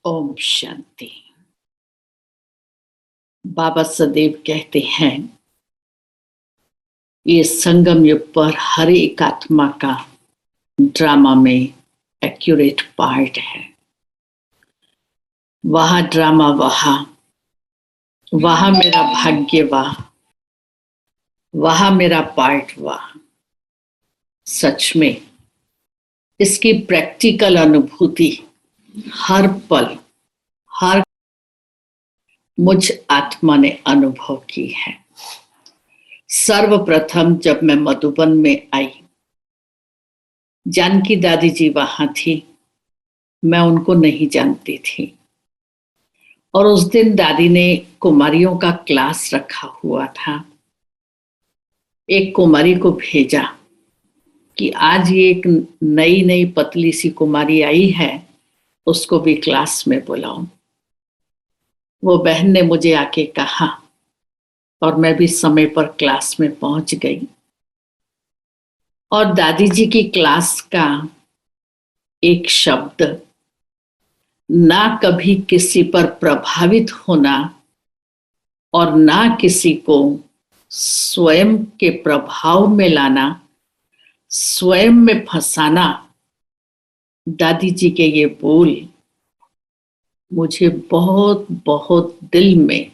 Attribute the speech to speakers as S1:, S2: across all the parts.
S1: ओम शांति। बाबा सदैव कहते हैं ये संगम युग पर हर एक आत्मा का ड्रामा में एक्यूरेट पार्ट है। वहां ड्रामा वहां मेरा भाग्य वहां मेरा पार्ट सच में इसकी प्रैक्टिकल अनुभूति हर पल हर मुझ आत्मा ने अनुभव की है। सर्वप्रथम जब मैं मधुबन में आई, जानकी दादी जी वहां थी, मैं उनको नहीं जानती थी। और उस दिन दादी ने कुमारियों का क्लास रखा हुआ था। एक कुमारी को भेजा कि आज ये एक नई पतली सी कुमारी आई है, उसको भी क्लास में बुलाओ। वो बहन ने मुझे आके कहा और मैं भी समय पर क्लास में पहुंच गई। और दादी जी की क्लास का एक शब्द, ना कभी किसी पर प्रभावित होना और ना किसी को स्वयं के प्रभाव में लाना, स्वयं में फंसाना, दादी जी के ये बोल मुझे बहुत बहुत दिल में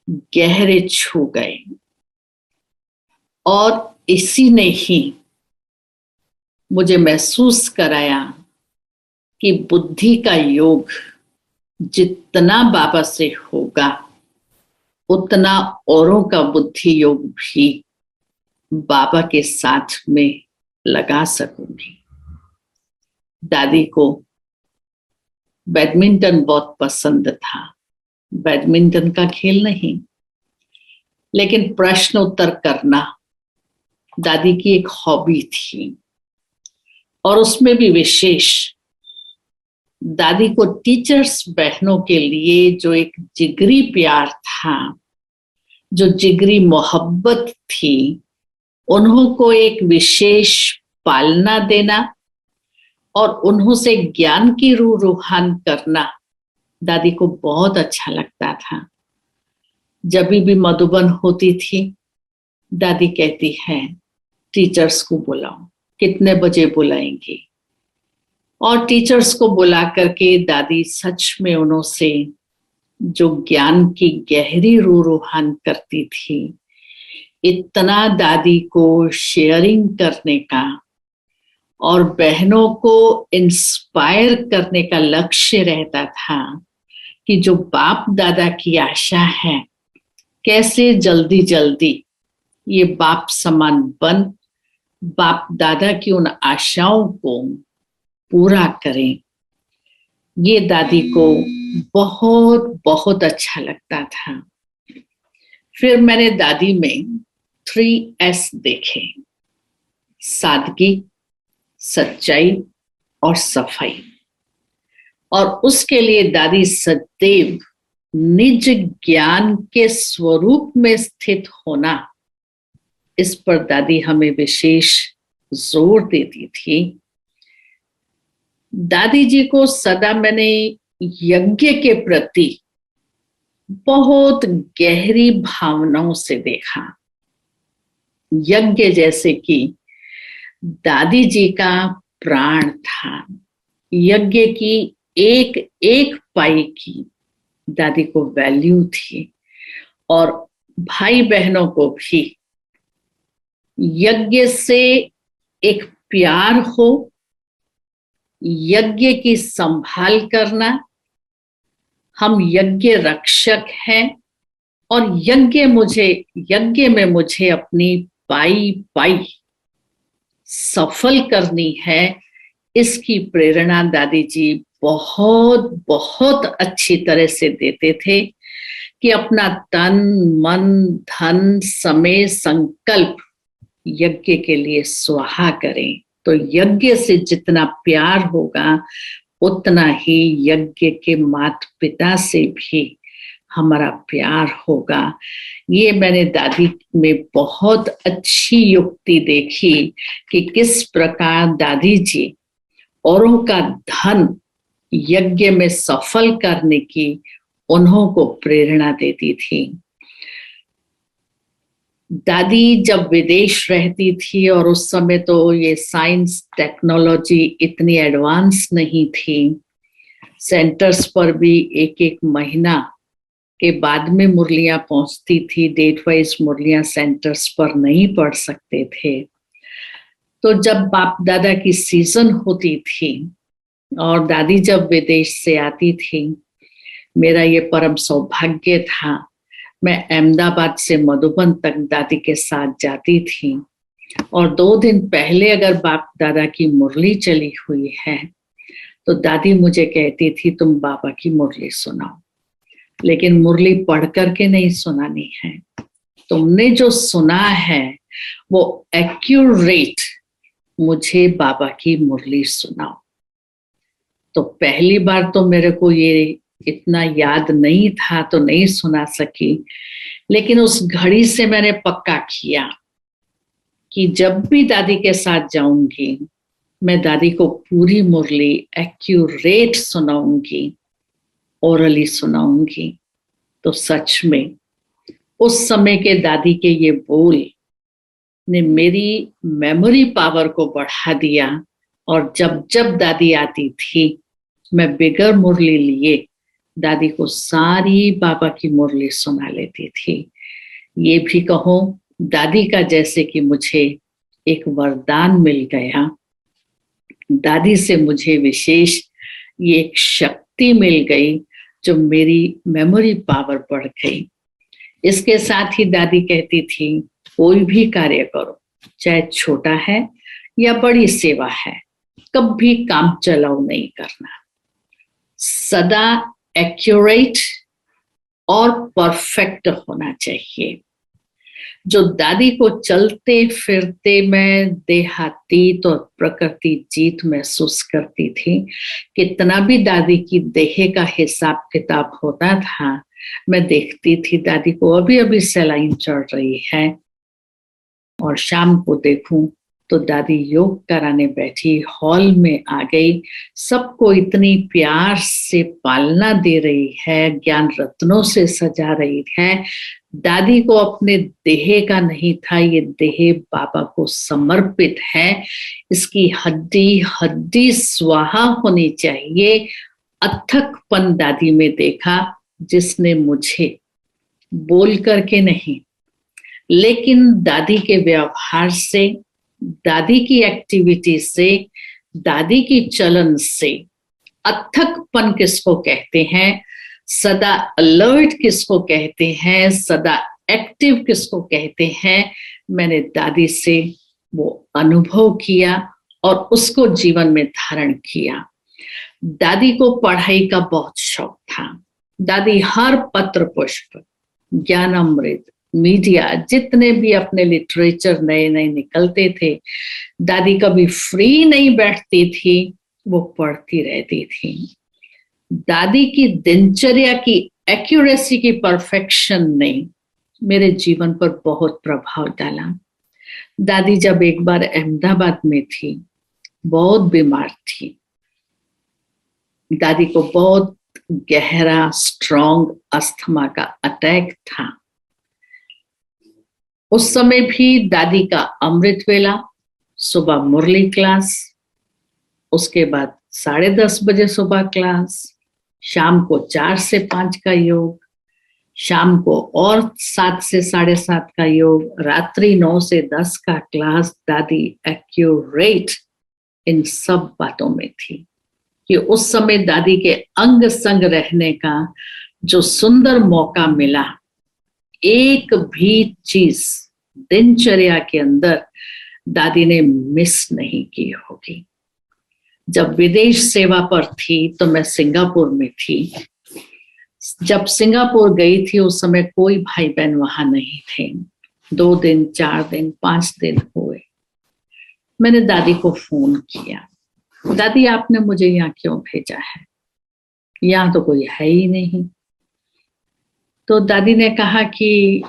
S1: गहरे छू गए। और इसी ने ही मुझे महसूस कराया कि बुद्धि का योग जितना बाबा से होगा उतना औरों का बुद्धि योग भी बाबा के साथ में लगा सकूंगी। दादी को बैडमिंटन बहुत पसंद था। बैडमिंटन का खेल नहीं, लेकिन प्रश्न उत्तर करना दादी की एक हॉबी थी। और उसमें भी विशेष दादी को टीचर्स बहनों के लिए जो एक जिगरी प्यार था, जो जिगरी मोहब्बत थी, उन्हों को एक विशेष पालना देना और उन्हों से ज्ञान की रूहान करना दादी को बहुत अच्छा लगता था। जब भी मधुबन होती थी, दादी कहती है टीचर्स को बुलाओ। कितने बजे बुलाएंगी? और टीचर्स को बुला करके दादी सच में उन्हों से जो ज्ञान की गहरी रूहान करती थी, इतना दादी को शेयरिंग करने का और बहनों को इंस्पायर करने का लक्ष्य रहता था कि जो बाप दादा की आशा है, कैसे जल्दी जल्दी ये बाप समान बन बाप दादा की उन आशाओं को पूरा करें। ये दादी को बहुत बहुत अच्छा लगता था। फिर मैंने दादी में 3S देखे, सादगी, सच्चाई और सफाई। और उसके लिए दादी सदैव निज ज्ञान के स्वरूप में स्थित होना, इस पर दादी हमें विशेष जोर देती थी। दादी जी को सदा मैंने यज्ञ के प्रति बहुत गहरी भावनाओं से देखा। यज्ञ जैसे कि दादी जी का प्राण था। यज्ञ की एक एक पाई की दादी को वैल्यू थी। और भाई बहनों को भी यज्ञ से एक प्यार हो, यज्ञ की संभाल करना। हम यज्ञ रक्षक हैं और यज्ञ में मुझे अपनी पाई सफल करनी है। इसकी प्रेरणा दादी जी बहुत बहुत अच्छी तरह से देते थे कि अपना तन मन धन समय संकल्प यज्ञ के लिए स्वाहा करें। तो यज्ञ से जितना प्यार होगा उतना ही यज्ञ के माता पिता से भी हमारा प्यार होगा। ये मैंने दादी में बहुत अच्छी युक्ति देखी कि किस प्रकार दादी जी औरों का धन यज्ञ में सफल करने की उन्हों को प्रेरणा देती थी। दादी जब विदेश रहती थी और उस समय तो ये साइंस टेक्नोलॉजी इतनी एडवांस नहीं थी, सेंटर्स पर भी एक एक महीना के बाद में मुरलियां पहुंचती थी, डेट वाइज मुरलियां सेंटर्स पर नहीं पढ़ सकते थे। तो जब बाप दादा की सीजन होती थी और दादी जब विदेश से आती थी, मेरा ये परम सौभाग्य था, मैं अहमदाबाद से मधुबन तक दादी के साथ जाती थी और 2 दिन पहले अगर बाप दादा की मुरली चली हुई है तो दादी मुझे कहती थी तुम बाबा की मुरली सुनाओ, लेकिन मुरली पढ़ करके नहीं सुनानी है, तुमने जो सुना है वो एक्यूरेट मुझे बाबा की मुरली सुनाओ। तो पहली बार तो मेरे को ये इतना याद नहीं था तो नहीं सुना सकी, लेकिन उस घड़ी से मैंने पक्का किया कि जब भी दादी के साथ जाऊंगी मैं दादी को पूरी मुरली एक्यूरेट सुनाऊंगी, ओरली सुनाऊंगी। तो सच में उस समय के दादी के ये बोल ने मेरी मेमोरी पावर को बढ़ा दिया और जब जब दादी आती थी मैं बिगर मुरली लिए दादी को सारी बाबा की मुरली सुना लेती थी। ये भी कहो दादी का जैसे कि मुझे एक वरदान मिल गया, दादी से मुझे विशेष ये एक शक्ति मिल गई जो मेरी मेमोरी पावर बढ़ गई। इसके साथ ही दादी कहती थी कोई भी कार्य करो, चाहे छोटा है या बड़ी सेवा है, कभी काम चलाओ नहीं करना, सदा एक्यूरेट और परफेक्ट होना चाहिए। जो दादी को चलते फिरते मैं देहातीत और प्रकृति जीत महसूस करती थी, कितना भी दादी की देह का हिसाब किताब होता था, मैं देखती थी दादी को अभी अभी सलाइन चढ़ रही है और शाम को देखूं तो दादी योग कराने बैठी, हॉल में आ गई, सबको इतनी प्यार से पालना दे रही है, ज्ञान रत्नों से सजा रही है। दादी को अपने देह का नहीं था, ये देह बाबा को समर्पित है, इसकी हड्डी हड्डी स्वाहा होनी चाहिए। अथकपन दादी में देखा जिसने मुझे बोल करके नहीं लेकिन दादी के व्यवहार से, दादी की एक्टिविटी से, दादी की चलन से, अथकपन किसको कहते हैं, सदा अलर्ट किसको कहते हैं, सदा एक्टिव किसको कहते हैं, मैंने दादी से वो अनुभव किया और उसको जीवन में धारण किया। दादी को पढ़ाई का बहुत शौक था। दादी हर पत्र पुष्प, ज्ञान अमृत, मीडिया, जितने भी अपने लिटरेचर नए नए निकलते थे, दादी कभी फ्री नहीं बैठती थी, वो पढ़ती रहती थी। दादी की दिनचर्या की एक्यूरेसी की परफेक्शन ने मेरे जीवन पर बहुत प्रभाव डाला। दादी जब एक बार अहमदाबाद में थी, बहुत बीमार थी, दादी को बहुत गहरा स्ट्रॉन्ग अस्थमा का अटैक था। उस समय भी दादी का अमृत वेला, सुबह मुरली क्लास, उसके बाद 10:30 बजे सुबह क्लास, शाम को 4 से 5 का योग, शाम को और 7 से 7:30 का योग, रात्रि 9 से 10 का क्लास। दादी एक्यूरेट इन सब बातों में थी कि उस समय दादी के अंग संग रहने का जो सुंदर मौका मिला, एक भी चीज दिनचर्या के अंदर दादी ने मिस नहीं की होगी। जब विदेश सेवा पर थी तो मैं सिंगापुर में थी। जब सिंगापुर गई थी उस समय कोई भाई बहन वहां नहीं थे। 2 दिन, 4 दिन, 5 दिन हुए, मैंने दादी को फोन किया, दादी आपने मुझे यहाँ क्यों भेजा है, यहाँ तो कोई है ही नहीं। तो दादी ने कहा कि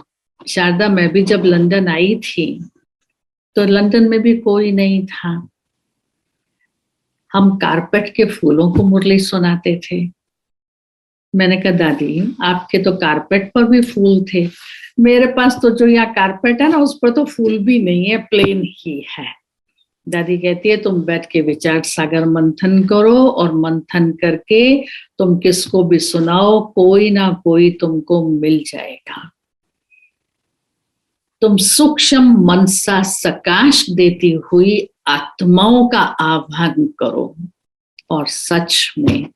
S1: शारदा, मैं भी जब लंदन आई थी तो लंदन में भी कोई नहीं था, हम कारपेट के फूलों को मुरली सुनाते थे। मैंने कहा दादी आपके तो कारपेट पर भी फूल थे, मेरे पास तो जो यहाँ कारपेट है ना उस पर तो फूल भी नहीं है, प्लेन ही है। दादी कहती है तुम बैठ के विचार सागर मंथन करो और मंथन करके तुम किसको भी सुनाओ, कोई ना कोई तुमको मिल जाएगा। तुम सूक्ष्म मनसा सकाश देती हुई आत्माओं का आह्वान करो। और सच में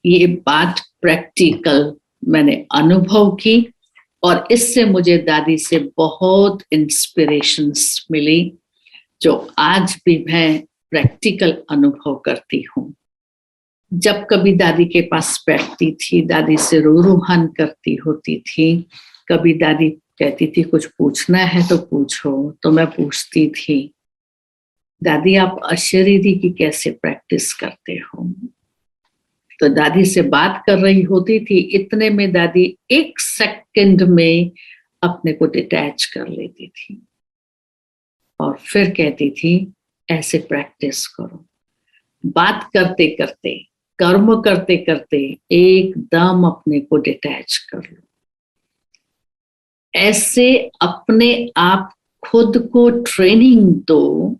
S1: ये बात प्रैक्टिकल मैंने अनुभव की और इससे मुझे दादी से बहुत इंस्पिरेशंस मिली जो आज भी मैं प्रैक्टिकल अनुभव करती हूँ। जब कभी दादी के पास बैठती थी, दादी से रूहान करती होती थी, कभी दादी कहती थी कुछ पूछना है तो पूछो, तो मैं पूछती थी दादी आप अशरीरी की कैसे प्रैक्टिस करते हो। तो दादी से बात कर रही होती थी, इतने में दादी 1 सेकंड में अपने को डिटैच कर लेती थी और फिर कहती थी ऐसे प्रैक्टिस करो। बात करते करते, कर्म करते करते एकदम अपने को डिटैच कर लो। ऐसे अपने आप खुद को ट्रेनिंग दो,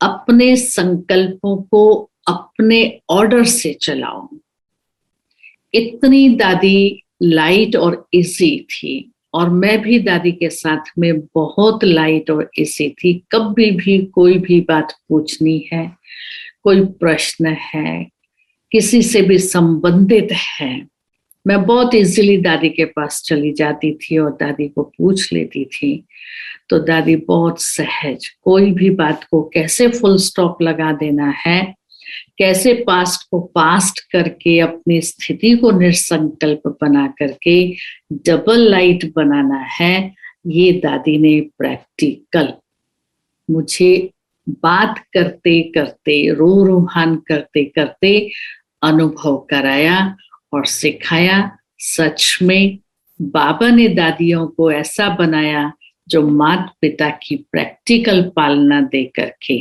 S1: अपने संकल्पों को अपने ऑर्डर से चलाओ। इतनी दादी लाइट और इजी थी और मैं भी दादी के साथ में बहुत लाइट और इजी थी। कभी भी कोई भी बात पूछनी है, कोई प्रश्न है, किसी से भी संबंधित है, मैं बहुत इजीली दादी के पास चली जाती थी और दादी को पूछ लेती थी। तो दादी बहुत सहज, कोई भी बात को कैसे फुल स्टॉप लगा देना है, कैसे पास्ट को पास्ट करके अपनी स्थिति को निसंकल्प बना करके डबल लाइट बनाना है, ये दादी ने प्रैक्टिकल मुझे बात करते करते, रूहान करते करते अनुभव कराया और सिखाया। सच में बाबा ने दादियों को ऐसा बनाया जो माता पिता की प्रैक्टिकल पालना दे करके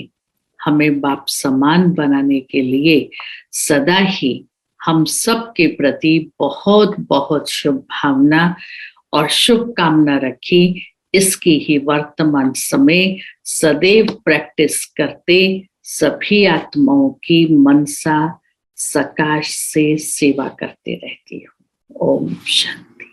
S1: हमें बाप समान बनाने के लिए सदा ही हम सब के प्रति बहुत बहुत शुभ भावना और शुभकामना रखी। इसकी ही वर्तमान समय सदैव प्रैक्टिस करते सभी आत्माओं की मनसा सकाश से सेवा करते रहती हूँ। ओम शांति।